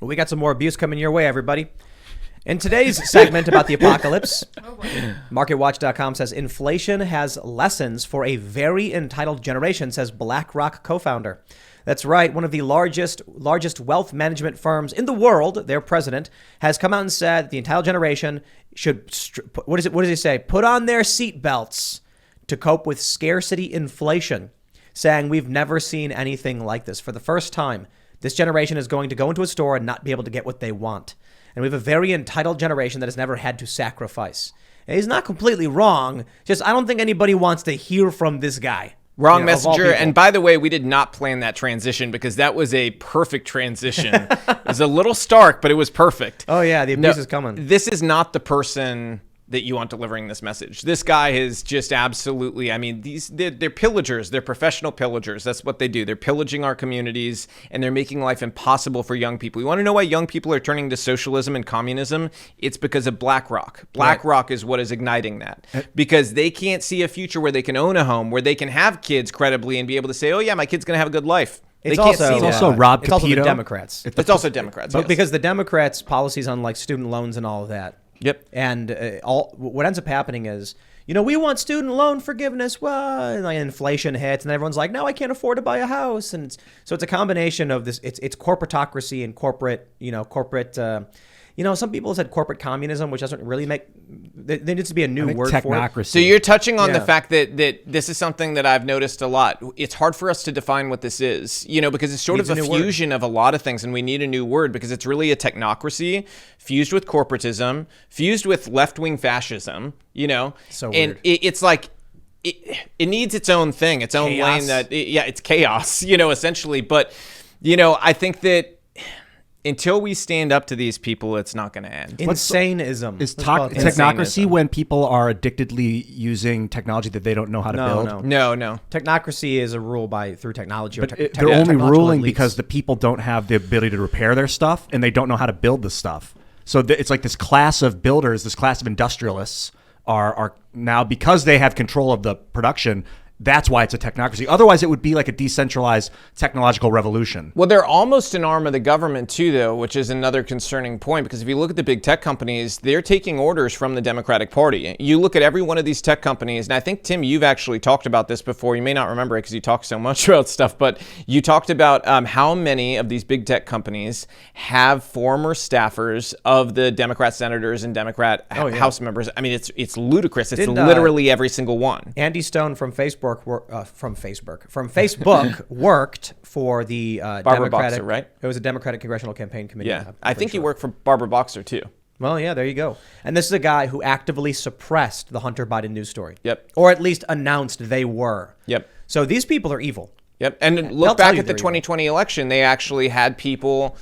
Well, we got some more abuse coming your way, everybody. In today's segment about the apocalypse, MarketWatch.com says inflation has lessons for a very entitled generation, says BlackRock co-founder. That's right. One of the largest wealth management firms in the world, their president, has come out and said the entitled generation should, what does he say? Put on their seatbelts to cope with scarcity inflation, saying we've never seen anything like this. For the first time, this generation is going to go into a store and not be able to get what they want. And we have a very entitled generation that has never had to sacrifice. And he's not completely wrong. Just I don't think anybody wants to hear from this guy. Wrong messenger. And by the way, we did not plan that transition because that was a perfect transition. It was a little stark, but it was perfect. Oh, yeah. The abuse is coming. This is not the person that you want delivering this message. This guy is just absolutely, I mean, they're pillagers. They're professional pillagers. That's what they do. They're pillaging our communities and they're making life impossible for young people. You want to know why young people are turning to socialism and communism? It's because of BlackRock. BlackRock is what is igniting that because they can't see a future where they can own a home, where they can have kids credibly and be able to say, oh yeah, my kid's going to have a good life. It's also Rob Capito. It's also the Democrats. It's also Democrats. But because the Democrats' policies on like student loans and all of that. Yep. And what ends up happening is, we want student loan forgiveness. Well, and like inflation hits, and everyone's like, no, I can't afford to buy a house. And so it's a combination of this. It's corporatocracy and corporate. Some people said corporate communism, which doesn't really make. There needs to be a new word for it. Technocracy. So you're touching on the fact that this is something that I've noticed a lot. It's hard for us to define what this is, because it's sort of a fusion of a lot of things, and we need a new word because it's really a technocracy fused with corporatism, fused with left-wing fascism. So weird. And it's like. It needs its own thing, its own lane. It's chaos, essentially. But I think that. Until we stand up to these people, it's not going to end. Insanism. Is technocracy when people are addictedly using technology that they don't know how to build? No. Technocracy is a rule through technology. But they're only ruling because the people don't have the ability to repair their stuff and they don't know how to build the stuff. So it's like this class of builders, this class of industrialists are now, because they have control of the production, that's why it's a technocracy. Otherwise, it would be like a decentralized technological revolution. Well, they're almost an arm of the government, too, though, which is another concerning point. Because if you look at the big tech companies, they're taking orders from the Democratic Party. You look at every one of these tech companies, and I think, Tim, you've actually talked about this before. You may not remember it because you talk so much about stuff, but you talked about how many of these big tech companies have former staffers of the Democrat senators and Democrat House members. I mean, it's ludicrous. It's literally every single one. Andy Stone from Facebook worked for the Barbara Democratic, Boxer, right? It was a Democratic Congressional Campaign Committee. Yeah, I think he worked for Barbara Boxer too. Well, yeah, there you go. And this is a guy who actively suppressed the Hunter Biden news story. Yep. Or at least announced they were. Yep. So these people are evil. Yep. And look back at the 2020 election. They actually had people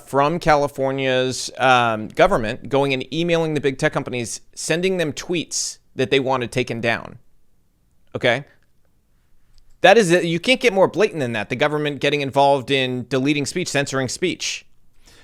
from California's government going and emailing the big tech companies, sending them tweets that they wanted taken down. Okay. That is, you can't get more blatant than that. The government getting involved in deleting speech, censoring speech.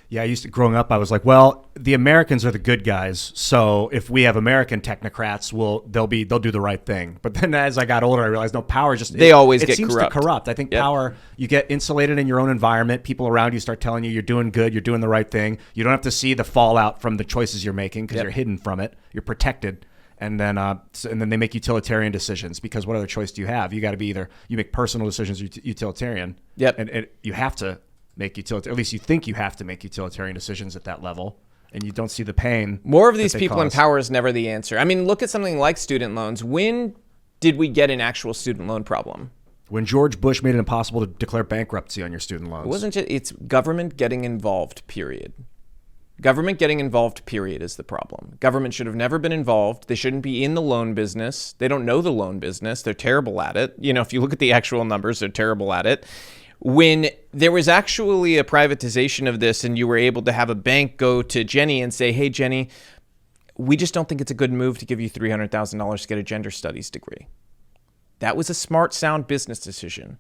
Yeah, growing up, I was like, well, the Americans are the good guys. So if we have American technocrats, they'll do the right thing. But then as I got older, I realized no, power always get seems corrupt. To corrupt. I think power, you get insulated in your own environment. People around you start telling you you're doing good, you're doing the right thing. You don't have to see the fallout from the choices you're making because you're hidden from it. You're protected. And then they make utilitarian decisions because what other choice do you have? You got to be either you make personal decisions or utilitarian. Yep. And you have to make utilitarian. At least you think you have to make utilitarian decisions at that level, and you don't see the pain. More of these people in power is never the answer. I mean, look at something like student loans. When did we get an actual student loan problem? When George Bush made it impossible to declare bankruptcy on your student loans. It wasn't just, it's government getting involved, period. Government getting involved, period, is the problem. Government should have never been involved. They shouldn't be in the loan business. They don't know the loan business. They're terrible at it. If you look at the actual numbers, they're terrible at it. When there was actually a privatization of this and you were able to have a bank go to Jenny and say, hey, Jenny, we just don't think it's a good move to give you $300,000 to get a gender studies degree. That was a smart, sound business decision.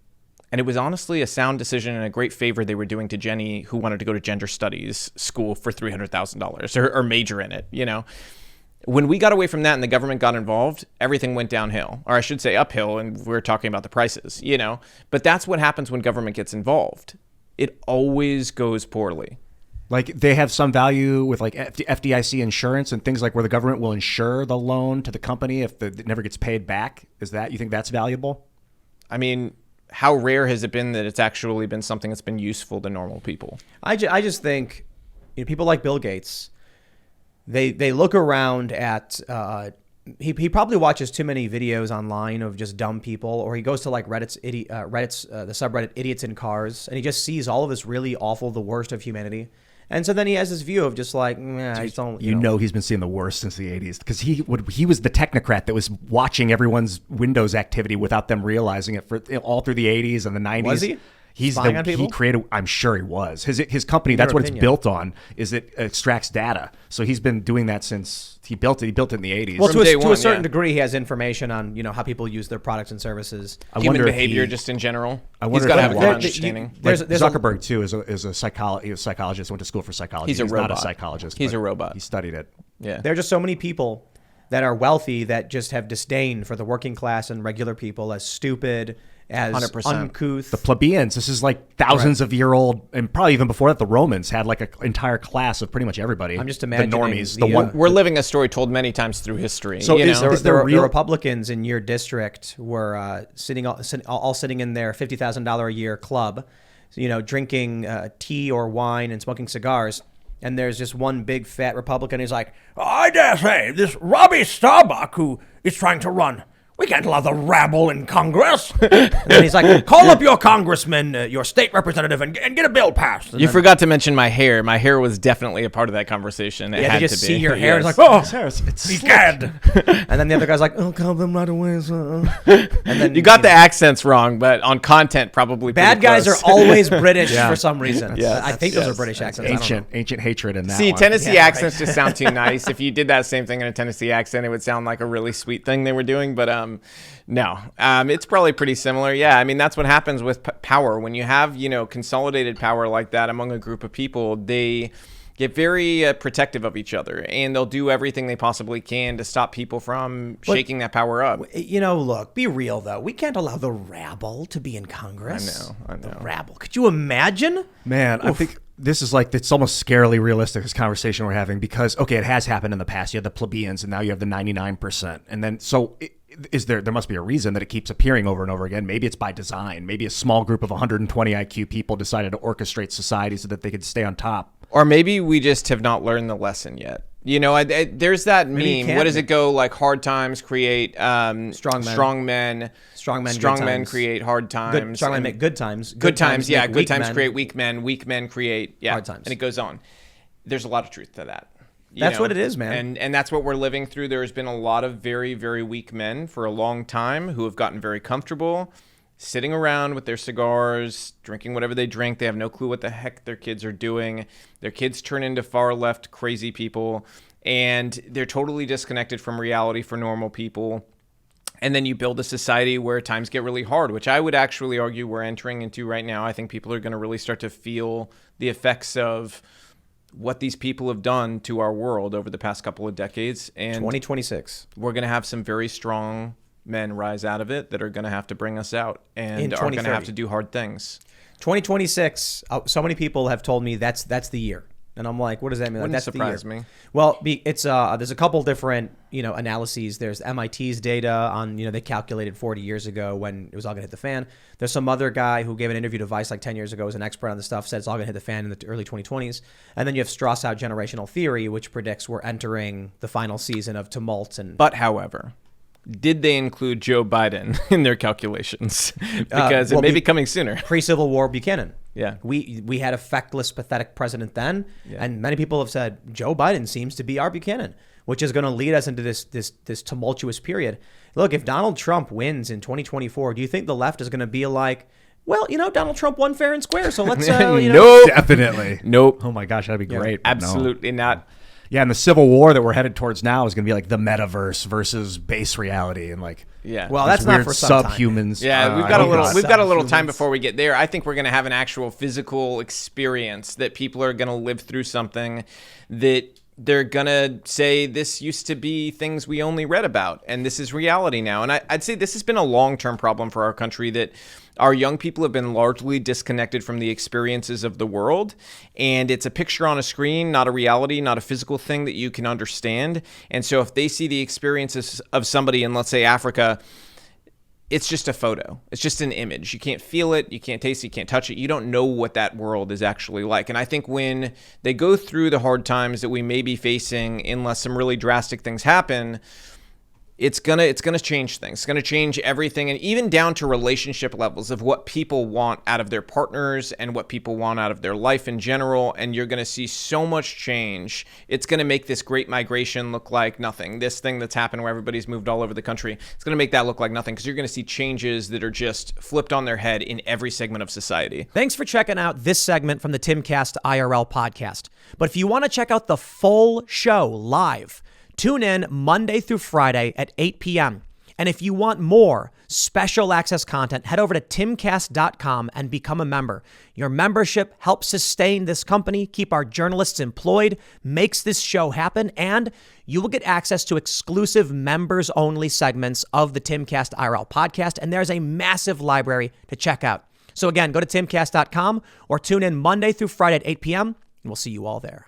And it was honestly a sound decision and a great favor they were doing to Jenny, who wanted to go to gender studies school for $300,000 or major in it, When we got away from that and the government got involved, everything went downhill, or I should say uphill, and we're talking about the prices, But that's what happens when government gets involved. It always goes poorly. Like they have some value with like FDIC insurance and things like where the government will insure the loan to the company if it never gets paid back. You think that's valuable? I mean, how rare has it been that it's actually been something that's been useful to normal people? I just think people like Bill Gates, they look around at he probably watches too many videos online of just dumb people, or he goes to like Reddit's the subreddit Idiots in Cars, and he just sees all of this really awful, the worst of humanity. And so then he has this view of just like, I just don't. You know, he's been seeing the worst since the 80s because he was the technocrat that was watching everyone's Windows activity without them realizing it for all through the 80s and the 90s. Was he? He's spying on people? He created. I'm sure he was. His company. That's what it's built on. Is it extracts data. So he's been doing that since he built it. He built it in the 80s. Well, to a certain degree, he has information on how people use their products and services. Human behavior, just in general. He's got to have a lot of understanding. Zuckerberg too is a psychologist. Went to school for psychology. He's not a psychologist. He's a robot. He studied it. Yeah. There are just so many people that are wealthy that just have disdain for the working class and regular people as stupid, as 100%. uncouth. The plebeians. This is like thousands of year old, and probably even before that, the Romans had like an entire class of pretty much everybody. I'm just imagining the normies. We're living a story told many times through history. So the Republicans in your district were all sitting in their $50,000 a year club, drinking tea or wine and smoking cigars. And there's just one big fat Republican who's like, I dare say this Robbie Starbuck who is trying to run. We can't allow the rabble in Congress. And then he's like, call up your congressman, your state representative, and get a bill passed. You forgot to mention my hair. My hair was definitely a part of that conversation. It had to just to be. see your hair. Yes. It's like, oh, it's he's dead. And then the other guy's like, oh, call them right away. And then you got the accents wrong, but on content, probably bad guys are always British for some reason. Yes. I think those are British accents. Ancient hatred in that. See, one. Tennessee accents just sound too nice. If you did that same thing in a Tennessee accent, it would sound like a really sweet thing they were doing. But no, it's probably pretty similar. Yeah, I mean, that's what happens with power. When you have, consolidated power like that among a group of people, they get very protective of each other, and they'll do everything they possibly can to stop people from shaking that power up. Look, be real, though. We can't allow the rabble to be in Congress. I know. The rabble. Could you imagine? Man, I think this is like, it's almost scarily realistic, this conversation we're having, because, okay, it has happened in the past. You have the plebeians, and now you have the 99%. And then, there must be a reason that it keeps appearing over and over again. Maybe it's by design. Maybe a small group of 120 IQ people decided to orchestrate society so that they could stay on top. Or maybe we just have not learned the lesson yet. There's that meme. What does it go like? Hard times create strong men. Strong men create hard times. Strong men make good times. Good times create weak men. Weak men create hard times. And it goes on. There's a lot of truth to that. That's what it is, man. And that's what we're living through. There's been a lot of very, very weak men for a long time who have gotten very comfortable sitting around with their cigars, drinking whatever they drink. They have no clue what the heck their kids are doing. Their kids turn into far left crazy people, and they're totally disconnected from reality for normal people. And then you build a society where times get really hard, which I would actually argue we're entering into right now. I think people are going to really start to feel the effects of what these people have done to our world over the past couple of decades. And 2026. We're going to have some very strong men rise out of it that are going to have to bring us out and are going to have to do hard things. 2026, so many people have told me that's the year. And I'm like, what does that mean? Wouldn't that's surprise the year. me. Well, it's there's a couple different analyses. There's MIT's data on they calculated 40 years ago when it was all gonna hit the fan. There's some other guy who gave an interview to Vice like 10 years ago, was an expert on the stuff, said it's all gonna hit the fan in the early 2020s. And then you have Strauss-out generational theory, which predicts we're entering the final season of tumult. But however, did they include Joe Biden in their calculations? Because it may be coming sooner. Pre-Civil War Buchanan. Yeah. We had a feckless, pathetic president then, and many people have said Joe Biden seems to be our Buchanan, which is going to lead us into this tumultuous period. Look, if Donald Trump wins in 2024, do you think the left is going to be like, well, Donald Trump won fair and square, so let's Nope. Definitely. Nope. Oh my gosh, that'd be great. Absolutely not. Yeah, and the civil war that we're headed towards now is going to be like the metaverse versus base reality, and like well, that's not for some subhumans. Yeah, we've got a little time before we get there. I think we're going to have an actual physical experience that people are going to live through something that they're going to say this used to be things we only read about, and this is reality now. And I'd say this has been a long-term problem for our country, that our young people have been largely disconnected from the experiences of the world, and it's a picture on a screen, not a reality, not a physical thing that you can understand. And so if they see the experiences of somebody in, let's say, Africa, it's just a photo. It's just an image. You can't feel it. You can't taste it. You can't touch it. You don't know what that world is actually like. And I think when they go through the hard times that we may be facing, unless some really drastic things happen, it's gonna change things. It's gonna change everything, and even down to relationship levels of what people want out of their partners and what people want out of their life in general. And you're gonna see so much change. It's gonna make this great migration look like nothing. This thing that's happened where everybody's moved all over the country, it's gonna make that look like nothing, because you're gonna see changes that are just flipped on their head in every segment of society. Thanks for checking out this segment from the Timcast IRL podcast. But if you want to check out the full show live, tune in Monday through Friday at 8 p.m. And if you want more special access content, head over to timcast.com and become a member. Your membership helps sustain this company, keep our journalists employed, makes this show happen, and you will get access to exclusive members-only segments of the Timcast IRL podcast, and there's a massive library to check out. So again, go to timcast.com or tune in Monday through Friday at 8 p.m., and we'll see you all there.